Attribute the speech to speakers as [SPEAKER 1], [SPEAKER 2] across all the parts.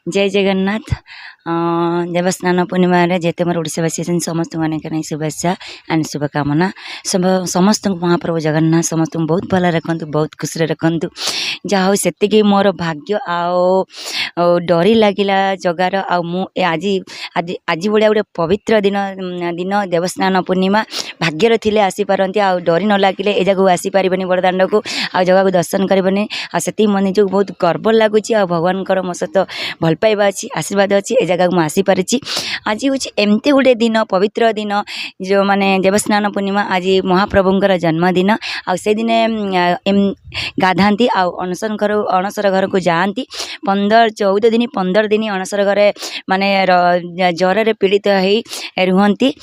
[SPEAKER 1] जय जगन्नाथ। देवस्नान पूर्णिमा जेते मोर ओडिशावासी समस्त अनेक अनेक शुभेच्छा एंड शुभकामना। समस्त महाप्रभु जगन्नाथ समस्त बहुत भल रखु, बहुत खुशी रखु। जहा हो से मोर भाग्य आओ डरी लगिला जगार आज आज आज भाया गोटे पवित्र दिन दिन देवस्नान पूर्णिमा भाग्यर थिले आसीपारती आ डरी न लगिले ए जगह आसीपारे बड़दाण्ड को आ जगह को दर्शन करबनी आती मन निजक बहुत गर्व लगुच आ भगवान मो सहित भल पाइबा अच्छी आशीर्वाद अच्छी ए जगह मुझे आसीपारी। आज हूँ एमती गोटे दिन पवित्र दिन जो माने देवस्नान पूर्णिमा आज महाप्रभुंर जन्मदिन आ से दिन गाधाती अणसर घर को जाती 14 दिन 15 दिन अणसर घरे माने ज्वर पीड़ित हो रुहती।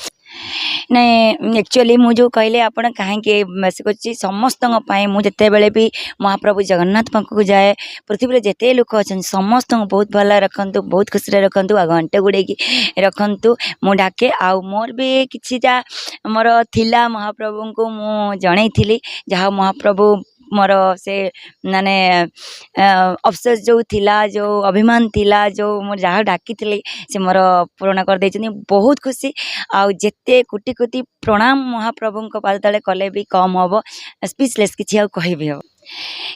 [SPEAKER 1] नहीं एक्चुअली मुझे कहले आप कहीं मेसेज समस्त मुझे बेले भी महाप्रभु जगन्नाथ पाखक जाए पृथ्वी जिते लोक अच्छा समस्त बहुत भल रखु, बहुत खुशी रखु आ घंटे गुड़े रखु मु डाके आ मोर भी किछिटा मोर थिला महाप्रभु को मु जणई जहाँ महाप्रभु मोर से माने अफसोस जो थिला जो अभिमान थिला जो मोर जहाँ डाकी से मोर पूर्ण कर देछनी बहुत खुशी आते कोटि कोटि प्रणाम महाप्रभु पाद तले कले भी कम हम स्पीचलेस किसी आ कह भी हम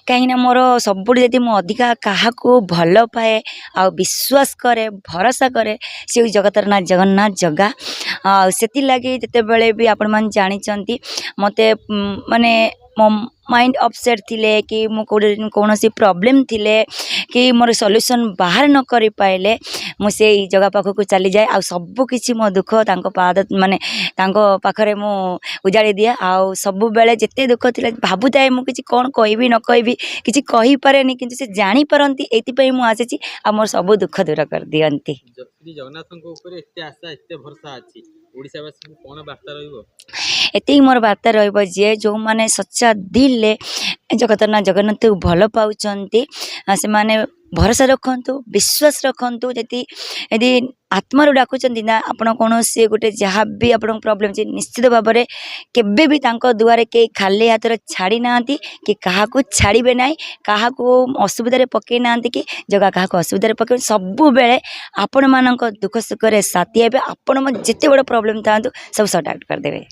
[SPEAKER 1] कहीं मोर सब जी मुझे अधिका क्या भल पाए आ विश्वास करे भरोसा करे से जगतर ना जगन्नाथ जगा से लगी जिते बड़े भी आपण मैंने जानी मत माने मो माइंड अपसेट थिले कि कौन सी प्रॉब्लम थिले कि मोर सॉल्यूशन बाहर न कर पाइले मुझे जगह पाखक चली जाए आ सब किसी मो दुख पाद माने पाखरे मु उजाड़ी दिए आ सब बेले जिते दुख थिले भाबुताए मु किसी कौन कहबी न कहबी किसी कहि पारेनी किंतु से जानी पारंती एति मु आसी आ मोर सब दुख दूर कर दियंती।
[SPEAKER 2] जगन्नाथ ऊपर एते आशा एते भरोसा अछि ओडिसावासी को कोन वार्ता रहइबो
[SPEAKER 1] एति मोर वार्ता रही जो माने सच्चा दिल ले जगतना जगन्नाथ को भल पाउचंती से माने भरोसा रखु विश्वास रखु यदि आत्मार डाकुचंती ना आपण कौन सी गोटे जहाँ भी आप प्रॉब्लम निश्चित भाव में केबे भी दुआरे के खाली हाथ छाड़ी ना कि क्या छाड़े ना क्या असुविधा पकई ना कि जगह क्या असुविधा पकड़ सब बेले आपण मान दुख सुख साथी हे आपण जिते बड़ प्रॉब्लम था सब सॉर्ट आउट करदे।